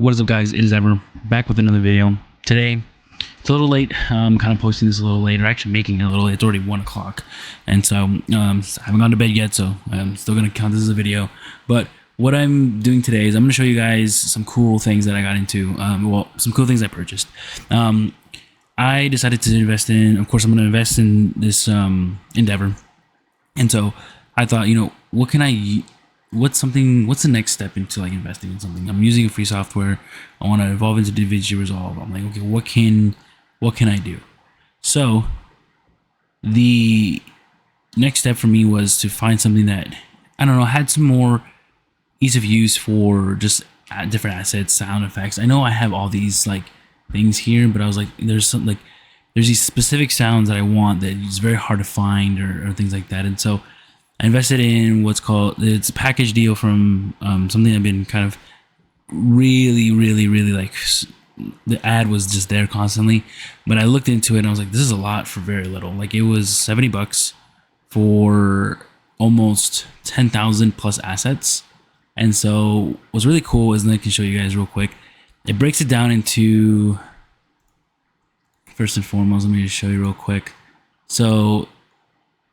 What is up, guys? It is Ever back with another video. Today it's a little late. I'm kind of posting this a little late, or actually making it a little late. It's already 1 o'clock, and so I haven't gone to bed yet, so I'm still gonna count this as a video. But what I'm doing today is I'm gonna show you guys some cool things that I got into. Some cool things I purchased. I decided to invest in. Of course, I'm gonna invest in this endeavor, and so I thought, what can I? What's the next step into like investing in something? I'm using a free software. I want to evolve into DaVinci Resolve. I'm like, okay, what can I do? So the next step for me was to find something that, I don't know, had some more ease of use for just different assets, sound effects. I know I have all these like things here, but I was like, there's these specific sounds that I want that is very hard to find, or things like that. And so I invested in it's a package deal from something I've been kind of really like. The ad was just there constantly, but I looked into it and I was like, this is a lot for very little. Like, it was $70 for almost 10,000 plus assets. And so what's really cool is, and I can show you guys real quick, it breaks it down into, first and foremost, let me just show you real quick. So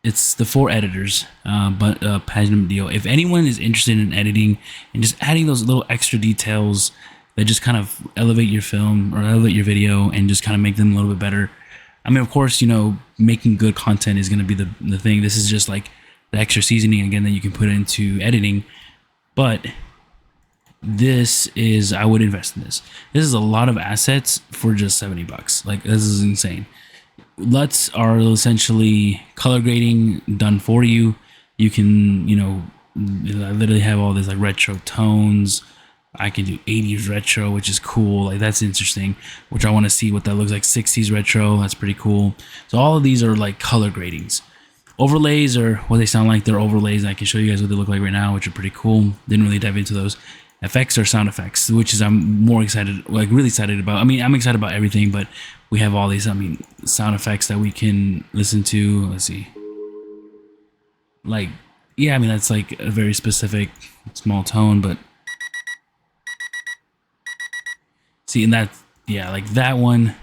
it's the FourEditors Bundle deal. If anyone is interested in editing and just adding those little extra details that just kind of elevate your film or elevate your video and just kind of make them a little bit better. I mean, of course, making good content is going to be the thing. This is just like the extra seasoning, again, that you can put into editing. But I would invest in this. This is a lot of assets for just $70. Like, this is insane. LUTs are essentially color grading done for you. You can, I literally have all this like retro tones. I can do 80s retro, which is cool. Like, that's interesting, which I want to see what that looks like. 60s retro, that's pretty cool. So all of these are like color gradings. Overlays are what they sound like. They're overlays. I can show you guys what they look like right now, which are pretty cool. Didn't really dive into those. Effects are sound effects, which is I'm more excited, like really excited about. I mean, I'm excited about everything, but we have all these, sound effects that we can listen to. Let's see. Like, yeah, that's like a very specific small tone, but see, and that, yeah, like that one.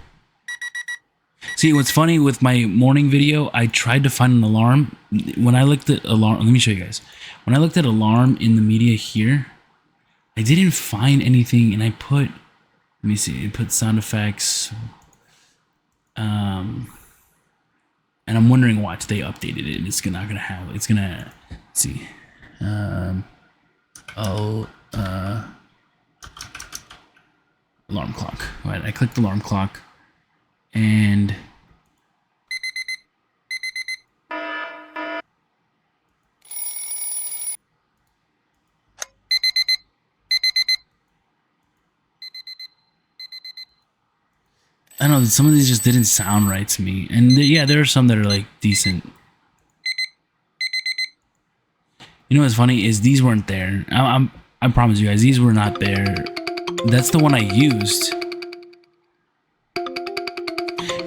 See, what's funny with my morning video, I tried to find an alarm. When I looked at alarm, let me show you guys. When I looked at alarm in the media here, I didn't find anything, and I put, let me see, I put sound effects, and I'm wondering why they updated it. It's not gonna have, it's gonna, let's see, alarm clock. All right, I clicked alarm clock, and I don't know, some of these just didn't sound right to me. And yeah, there are some that are like decent. You know what's funny is these weren't there. I promise you guys, these were not there. That's the one I used.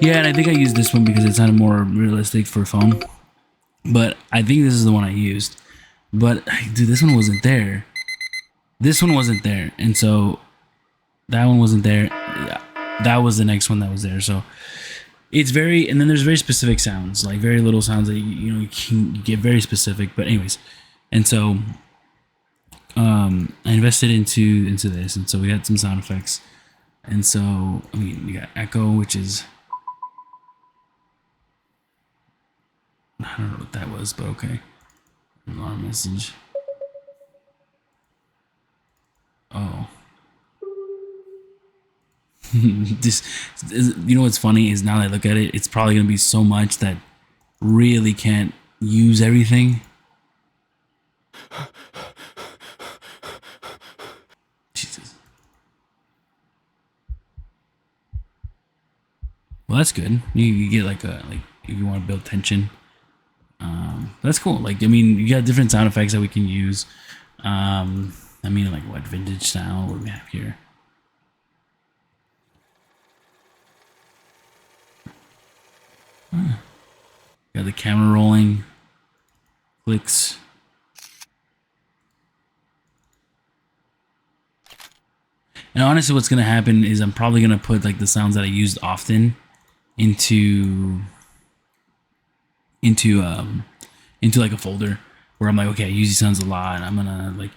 Yeah, and I think I used this one because it sounded more realistic for a phone. But I think this is the one I used. But dude, this one wasn't there. This one wasn't there, and so that one wasn't there. Yeah, that was the next one that was there. So it's very, and then there's very specific sounds, like very little sounds that you can get very specific. But anyways, and so I invested into this, and so we got some sound effects. And so we got echo, which is, I don't know what that was, but okay. Alarm message. Oh. This, what's funny is, now that I look at it, it's probably gonna be so much that really can't use everything. Jesus. Well, that's good. You get like if you want to build tension. That's cool. Like, you got different sound effects that we can use. Like what vintage sound? What do we have here? Got the camera rolling, clicks. And And honestly, what's gonna happen is I'm probably gonna put like the sounds that I used often into like a folder where I'm like, okay, I use these sounds a lot, and I'm gonna like.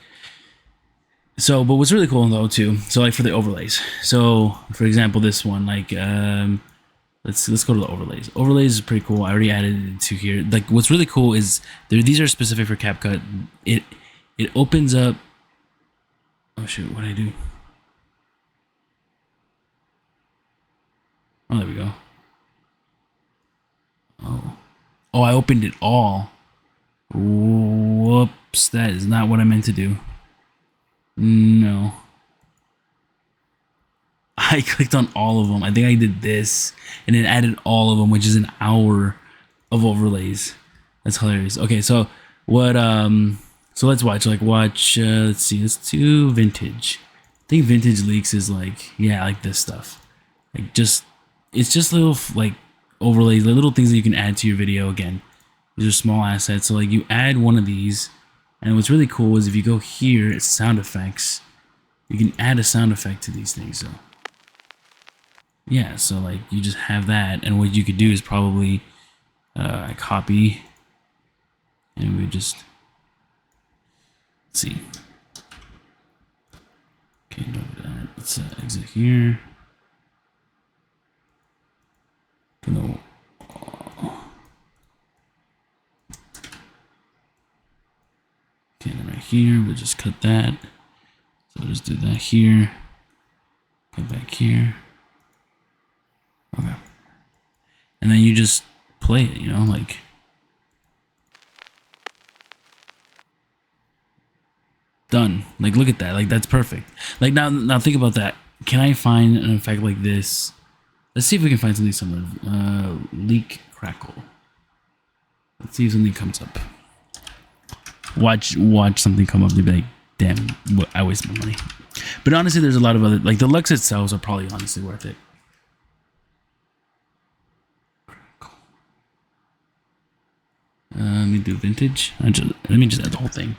So, but what's really cool though too. So like for the overlays. So for example, this one, like let's go to the overlays. Overlays is pretty cool. I already added it to here. Like what's really cool is these are specific for CapCut. It opens up. Oh shoot, what did I do? Oh, there we go. Oh, I opened it all. Whoops, that is not what I meant to do. No. I clicked on all of them. I think I did this and it added all of them, which is an hour of overlays. That's hilarious. Okay, so what so let's watch let's see, let's do vintage. I think vintage leaks is like, yeah, like this stuff. Like it's just little like overlays, little things that you can add to your video. Again, these are small assets. So like you add one of these, and what's really cool is if you go here, it's sound effects. You can add a sound effect to these things. So yeah, so like you just have that, and what you could do is probably copy, and we just let's see. Okay, no, let's exit here. No. Okay, then right here, we'll just cut that. So we'll just do that here. Cut back here. Okay. And then you just play it, you know, like. Done. Like, look at that. Like, that's perfect. Like, now think about that. Can I find an effect like this? Let's see if we can find something similar. Leak crackle. Let's see if something comes up. Watch something come up and be like, damn, I wasted my money. But honestly, there's a lot of other, like the Lux itself are probably honestly worth it. Let me do vintage. Let me just add the whole thing.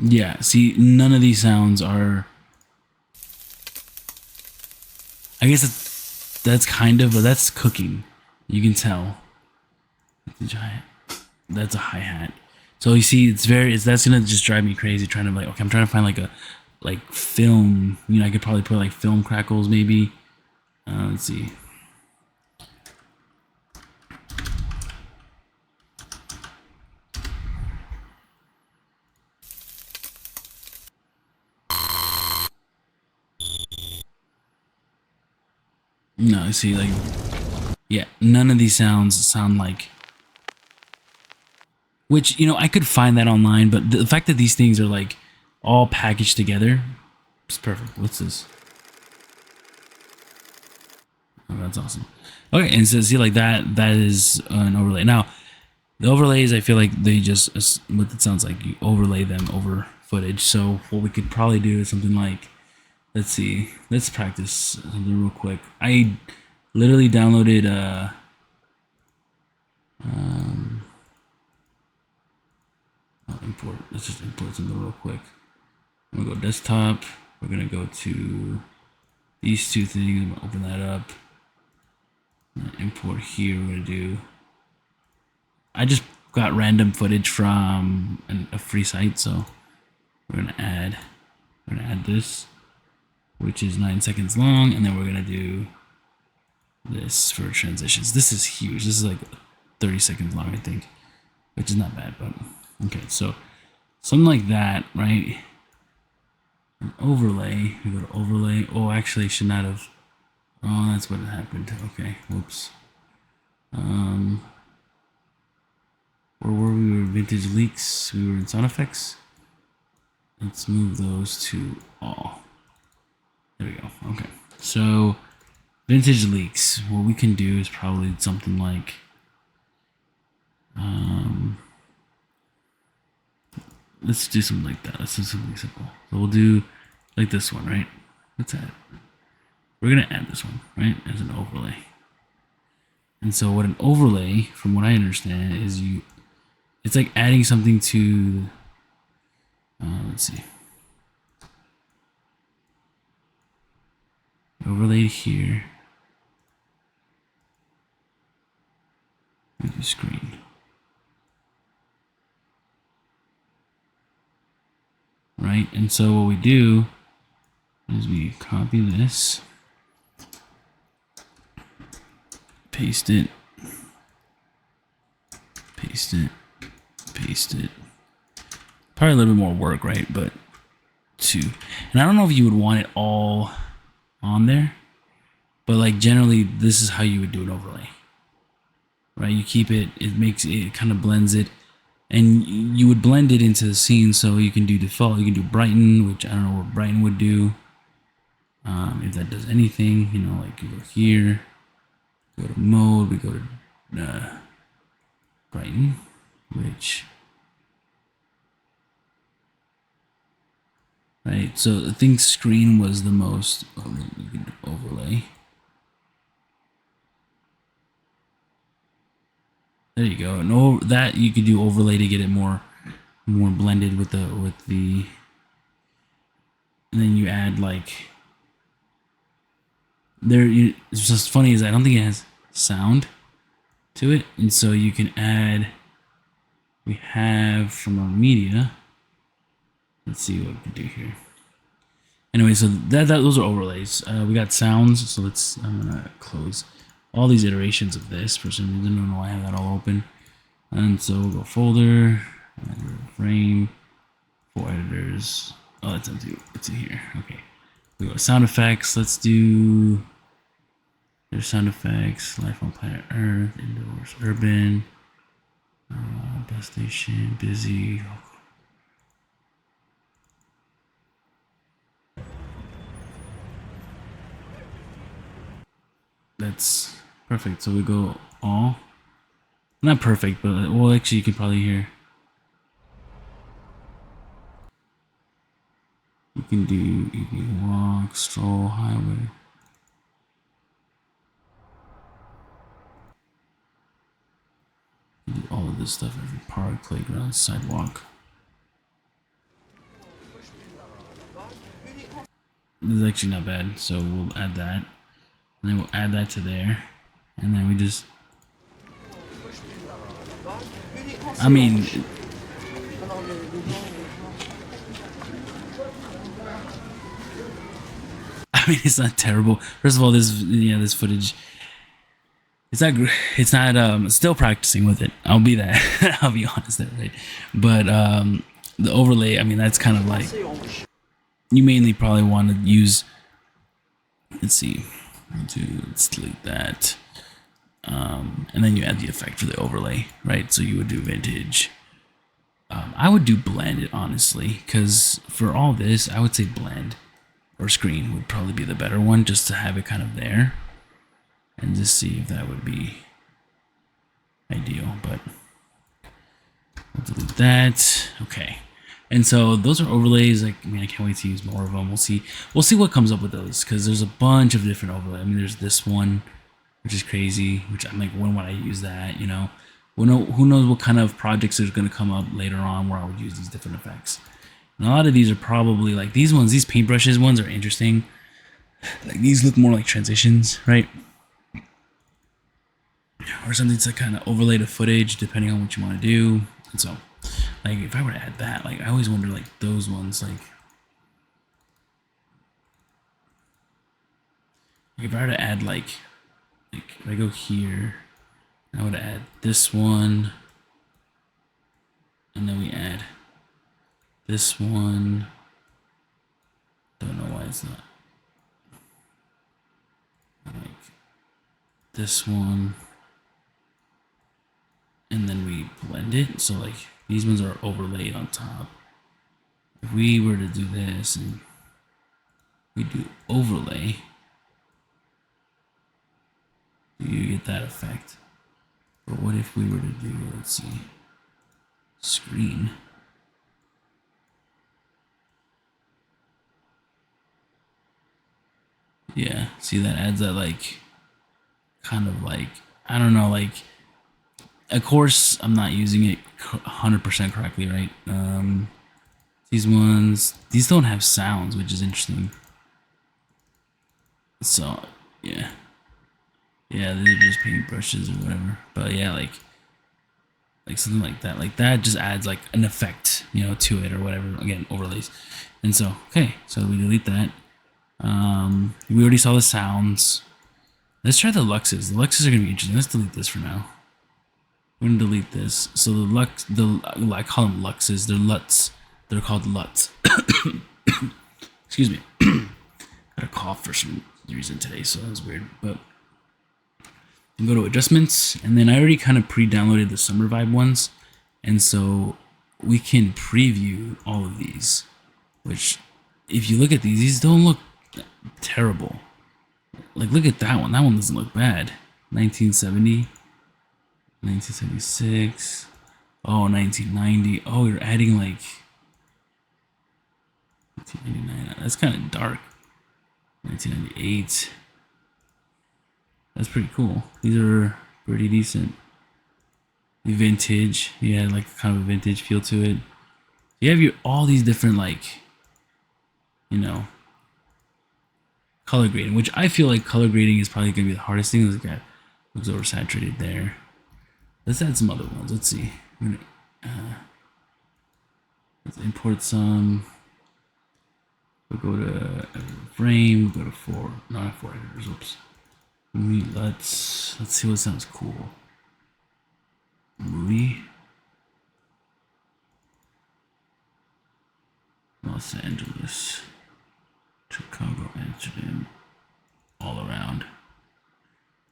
Yeah, see, none of these sounds are. I guess that's kind of, but that's cooking. You can tell. That's a hi-hat. So you see, that's gonna just drive me crazy trying to like, okay, I'm trying to find like film. You know, I could probably put like film crackles maybe. Let's see. No, see, like, yeah, none of these sounds sound like. Which, you know, I could find that online, but the fact that these things are like all packaged together, it's perfect. What's this? Oh, that's awesome. Okay, and so see, like that is an overlay. Now, the overlays, I feel like they just, what it sounds like, you overlay them over footage. So what we could probably do is something like, let's see, let's practice something real quick. I literally downloaded import. Let's just import something real quick. I'm gonna go desktop. We're gonna go to these two things. I'm gonna open that up. Import here. We're gonna do. I just got random footage from a free site, so we're gonna add this, which is 9 seconds long, and then we're gonna do this for transitions. This is huge. This is like 30 seconds long, I think, which is not bad, but okay. So something like that, right? An overlay. We go to overlay. Oh, actually, should not have. Oh, that's what happened. Okay, whoops. Where were we? We were vintage leaks. We were in sound effects. Let's move those to all. There we go. Okay. So vintage leaks. What we can do is probably something like let's do something like that. Let's do something simple. So we'll do like this one, right? let's add, we're gonna add this one, right, as an overlay. And so what an overlay, from what I understand, is it's like adding something to, let's see, overlaid here. With the screen. Right, and so what we do is we copy this, paste it, paste it, paste it. Probably a little bit more work, right? But and I don't know if you would want it all on there, but like generally this is how you would do an overlay, right? You keep it, it kind of blends it, and you would blend it into the scene. So you can do default, you can do brighten, which I don't know what brighten would do. If that does anything, you know, like you go here, go to mode, we go to brighten, which, right, so I think screen was the most, you can overlay. There you go. And that you could do overlay to get it more blended with the, and then you add like, it's just funny is I don't think it has sound to it, and so you can add, we have from our media, let's see what we can do here. Anyway, so those are overlays. We got sounds, so I'm gonna close all these iterations of this. For some reason, I don't know why I have that all open. And so we'll go folder, frame, FourEditors. Oh, that's empty. It's in here. Okay. We go sound effects. Let's do, there's sound effects, life on planet Earth, indoors, urban, bus station, busy. That's perfect. So we go all, not perfect, but well, actually you can probably hear. You can do evening walk, stroll, highway. You do all of this stuff, every park, playground, sidewalk. This is actually not bad, so we'll add that. And then we'll add that to there. And then we just, I mean, it's not terrible. First of all, this footage, it's not still practicing with it. I'll be that. I'll be honest there, right? But the overlay, I mean, that's kind of like, you mainly probably want to use, let's see, let's delete that. And then you add the effect for the overlay, right? So you would do vintage. I would do blend, honestly, because for all this, I would say blend or screen would probably be the better one, just to have it kind of there and just see if that would be ideal. But we'll delete that. Okay. And so those are overlays. Like, I mean, I can't wait to use more of them. We'll see what comes up with those, because there's a bunch of different overlays. I mean, there's this one, which is crazy, which I'm like, when would I use that? You know, who knows what kind of projects are going to come up later on where I would use these different effects. And a lot of these are probably like these paintbrushes ones are interesting. Like these look more like transitions, right? Or something to kind of overlay the footage depending on what you want to do. And so, like, if I were to add that, like, I always wonder, like, those ones, like if I were to add, like if I go here, I would add this one, and then we add this one. Don't know why it's not. Like this one, and then we blend it. So like these ones are overlaid on top. If we were to do this and we do overlay, you get that effect. But what if we were to do, let's see, screen? Yeah, see, that adds that like kind of like, I don't know, like, of course I'm not using it 100% correctly, right? These ones, these don't have sounds, which is interesting. So yeah, yeah, these are just paintbrushes or whatever. But yeah, like something like that just adds like an effect, you know, to it or whatever. Again, overlays. And so okay, so we delete that. We already saw the sounds. Let's try the luxes. The luxes are gonna be interesting. Let's delete this for now. We're gonna delete this. So I call them luxes. They're luts. They're called luts. Excuse me. Got a cough for some reason today, so that was weird. But you go to adjustments, and then I already kind of pre-downloaded the summer vibe ones, and so we can preview all of these. Which, if you look at these don't look terrible. Like, look at that one. That one doesn't look bad. 1970, 1976. Oh, 1990. Oh, you're adding like 1999. That's kind of dark. 1998. That's pretty cool. These are pretty decent. The vintage. Yeah, like kind of a vintage feel to it. You have all these different, like, you know, color grading, which I feel like color grading is probably going to be the hardest thing. This guy looks oversaturated there. Let's add some other ones. Let's see. Let's import some. We'll go to frame. We'll go to not FourEditors. Oops. Let's see what sounds cool. Movie. Los Angeles, Chicago, Amsterdam, all around.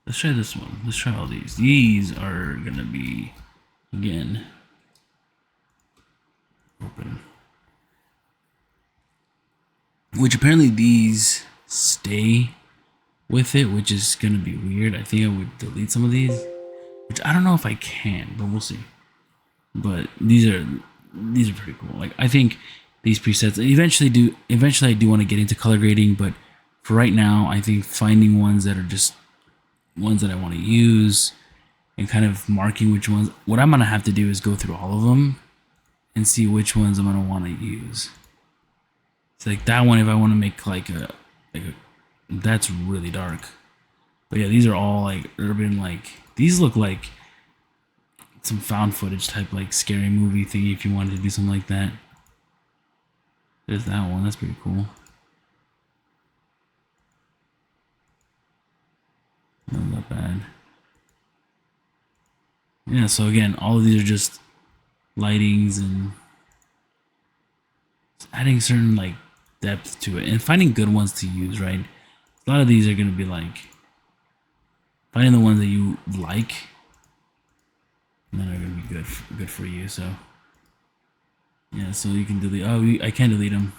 Let's try this one. Let's try all these. These are gonna be, again, open. Which apparently these stay with it, which is gonna be weird. I think I would delete some of these, which I don't know if I can, but we'll see. But these are pretty cool. Like, I think these presets eventually I do want to get into color grading, but for right now I think finding ones that are just ones that I want to use and kind of marking which ones, what I'm gonna have to do is go through all of them and see which ones I'm gonna want to use. It's like that one, if I want to make like a that's really dark. But yeah, these are all like urban, like these look like some found footage type, like scary movie thing if you wanted to do something like that. There's that one. That's pretty cool. Not that bad. Yeah, so again, all of these are just lightings and adding certain like depth to it and finding good ones to use, right? A lot of these are going to be like finding the ones that you like and then are going to be good for you. So yeah, so you can delete. Oh, I can delete them.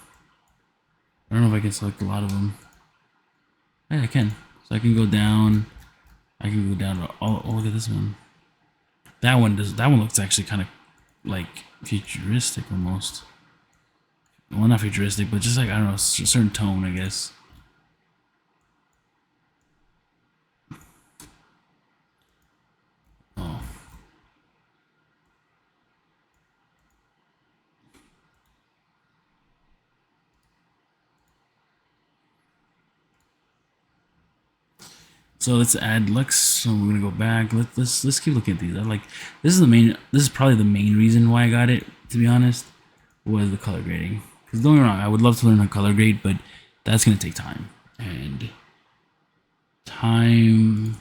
I don't know if I can select a lot of them. Yeah, I can. So I can go down. I can go down to oh, look at this one. That one looks actually kind of like futuristic almost. Well, not futuristic, but just like, I don't know, a certain tone, I guess. Oh. So let's add Lux. So we're gonna go back. Let's keep looking at these. This is probably the main reason why I got it, to be honest, was the color grading. Because don't get me wrong, I would love to learn how to color grade, but that's gonna take time. And neon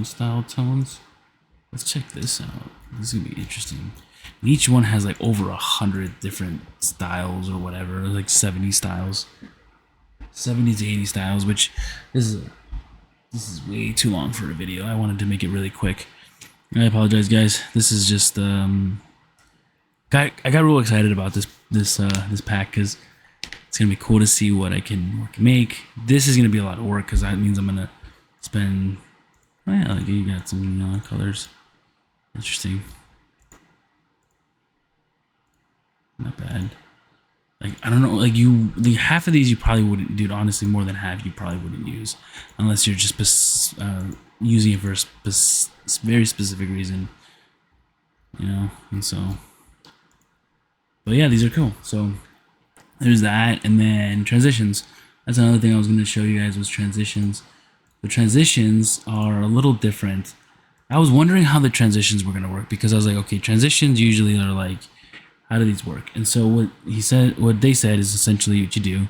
style tones. Let's check this out. This is gonna be interesting. And each one has like over 100 different styles or whatever, like 70 styles. 70 to 80 styles, which this is way too long for a video. I wanted to make it really quick. I apologize, guys. This is just I got real excited about this pack because it's gonna be cool to see what I can make. This is gonna be a lot of work because that means I'm gonna spend. Oh yeah, like you got some colors. Interesting. Not bad. Like, I don't know, like half of these you probably wouldn't, dude, honestly, more than half you probably wouldn't use unless you're just using it for a very specific reason, you know. And so, but yeah, these are cool. So there's that. And then transitions, that's another thing I was going to show you guys, was transitions. The transitions are a little different. I was wondering how the transitions were going to work, because I was like, okay, transitions usually are like, how do these work? And so what they said is essentially what you do.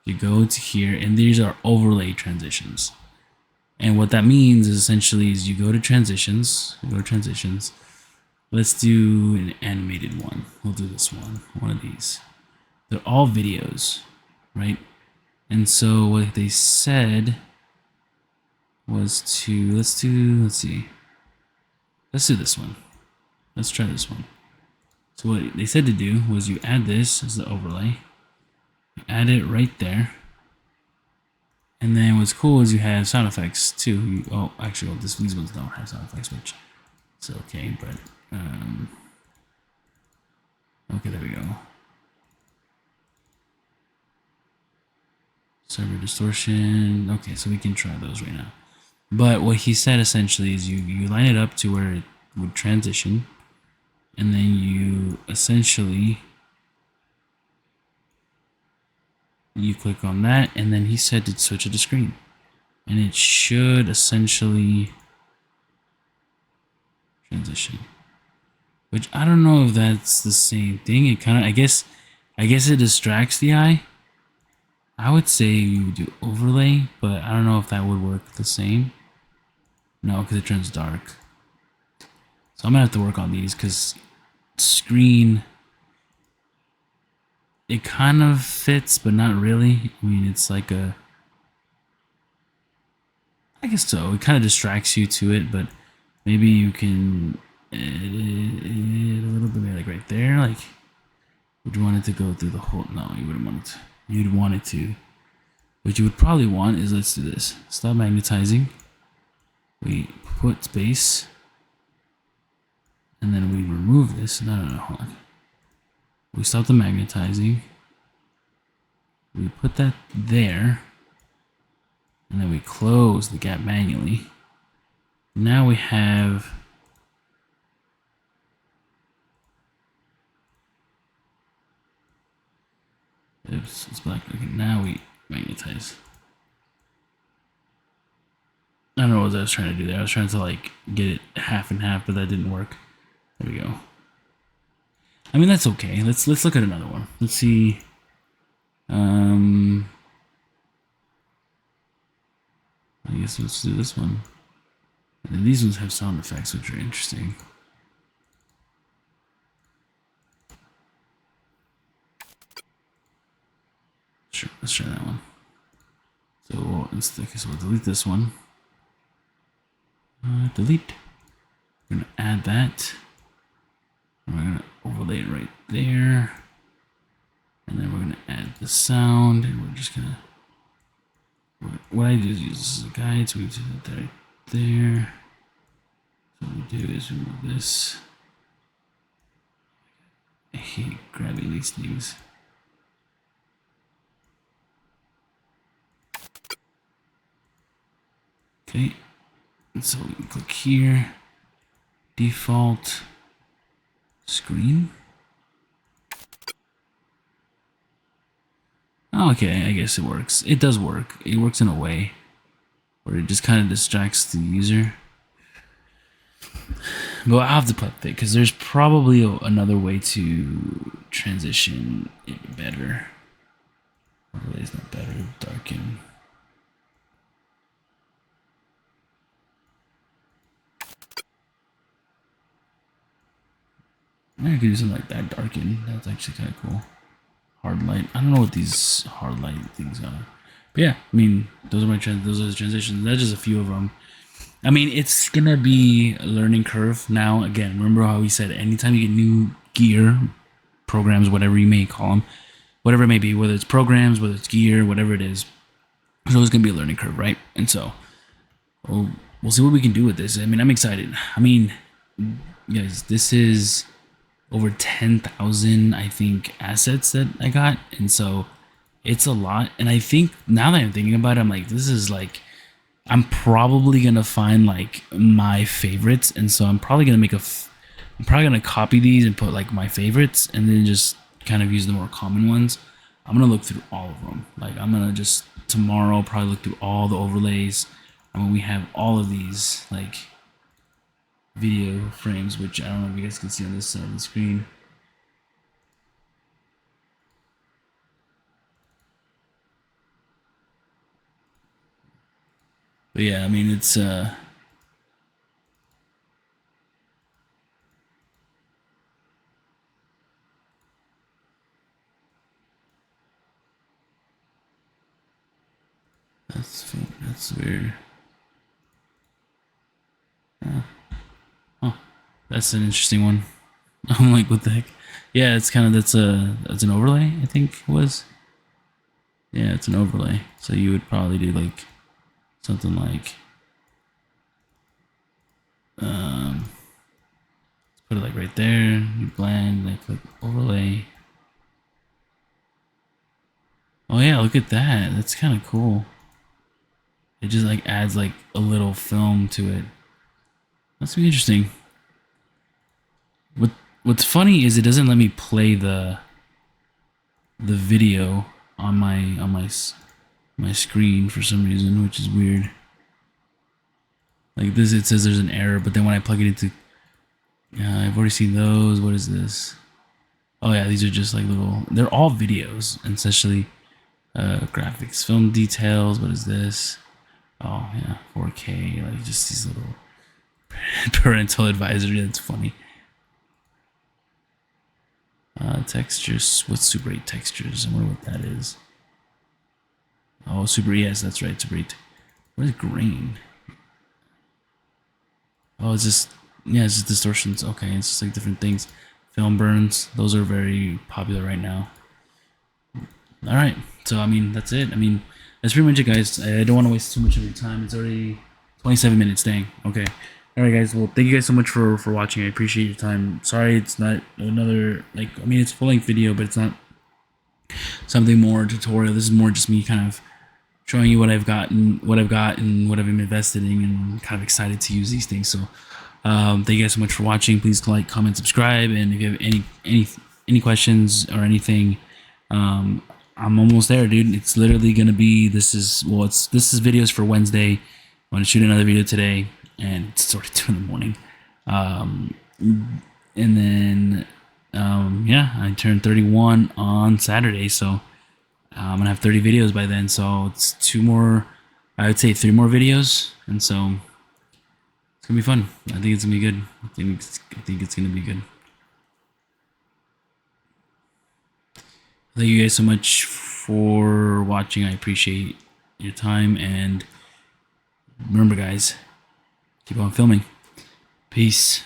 You go to here, and these are overlay transitions. And what that means is essentially is you go to transitions. Let's do an animated one. We'll do this one of these. They're all videos, right? And so what they said was to, let's do this one. Let's try this one. So what they said to do was you add this as the overlay. You add it right there. And then what's cool is you have sound effects too. These ones don't have sound effects, which is okay, but okay, there we go. Server distortion. Okay, so we can try those right now. But what he said essentially is you line it up to where it would transition, and then you essentially click on that, and then he said to switch it to screen, and it should essentially transition. Which I don't know if that's the same thing. It kind of, I guess it distracts the eye. I would say you would do overlay, but I don't know if that would work the same. No, because it turns dark. So I'm gonna have to work on these, because screen, it kind of fits, but not really. I mean, it's like I guess so. It kind of distracts you to it, but maybe you can edit a little bit, like right there. Like, would you want it to go through the whole? No, you wouldn't want it. You'd want it to. What you would probably want is, let's do this. Stop magnetizing. We put space, and then we remove this. No, hold on. We stop the magnetizing. We put that there, and then we close the gap manually. Now we have it's black. Okay, now we magnetize. I don't know what I was trying to do there. I was trying to like get it half and half, but that didn't work. There we go. I mean, that's okay. Let's look at another one. Let's see. I guess let's do this one. And these ones have sound effects, which are interesting. Sure, let's try that one. So we'll delete this one. Delete. We're gonna add that. And we're gonna overlay it right there. And then we're gonna add the sound, and we're just gonna. What I do is use this as a guide, so we do that right there. So what we do is remove this. I hate grabbing these things. Okay, and so we can click here, default screen. Oh, okay, I guess it works. It does work. It works in a way where it just kind of distracts the user. But I'll have to play with it, because there's probably another way to transition it better. Overlay is not better. Darken. I could do something like that. Darken. That's actually kind of cool. Hard light. I don't know what these hard light things are. But yeah, I mean, those are the transitions. That's just a few of them. I mean, it's gonna be a learning curve now. Again, remember how we said anytime you get new gear, programs, whatever you may call them, whatever it may be, whether it's programs, whether it's gear, whatever it is, there's always gonna be a learning curve, right? And so, we'll see what we can do with this. I mean, I'm excited. I mean, guys, this is over 10,000, I think, assets that I got, and so it's a lot. And I think now that I'm thinking about it, I'm like, this is like, I'm probably gonna find like my favorites, and so I'm probably gonna I'm probably gonna copy these and put like my favorites, and then just kind of use the more common ones. I'm gonna look through all of them. Like I'm gonna just tomorrow probably look through all the overlays. I mean, we have all of these like video frames, which I don't know if you guys can see on this side of the screen. But yeah, I mean, it's that's weird. Oh, that's an interesting one. I'm like, what the heck? Yeah, it's kind of that's an overlay. I think it was. Yeah, it's an overlay. So you would probably do like something like put it like right there. You blend, like click overlay. Oh yeah, look at that. That's kind of cool. It just like adds like a little film to it. That's be interesting. What's funny is it doesn't let me play the video on my screen for some reason, which is weird. Like this, it says there's an error, but then when I plug it into, yeah, I've already seen those. What is this? Oh yeah, these are just like little. They're all videos, and essentially graphics, film details. What is this? Oh yeah, 4K. Like just these little parental advisory. That's funny. Textures. What's Super 8 textures? I wonder what that is. Oh, Super. Yes, that's right. Super 8. What is grain? Oh, it's just, yeah, it's just distortions. Okay, it's just like different things. Film burns. Those are very popular right now. All right, so I mean that's it. I mean that's pretty much it, guys. I don't want to waste too much of your time. It's already 27 minutes. Dang. Okay. All right, guys. Well, thank you guys so much for watching. I appreciate your time. Sorry, it's not another like. I mean, it's a full-length video, but it's not something more tutorial. This is more just me kind of showing you what I've gotten, what I've got, and what I've been invested in, and kind of excited to use these things. So, thank you guys so much for watching. Please like, comment, subscribe, and if you have any questions or anything, I'm almost there, dude. It's literally gonna be this is videos for Wednesday. I'm gonna shoot another video today, and it's sort of 2 in the morning. And then yeah, I turned 31 on Saturday, so I'm gonna have 30 videos by then. So it's 2 more, I would say 3 more videos, and so it's gonna be fun. I think it's gonna be good. I think it's gonna be good. Thank you guys so much for watching. I appreciate your time, and remember, guys, keep on filming. Peace.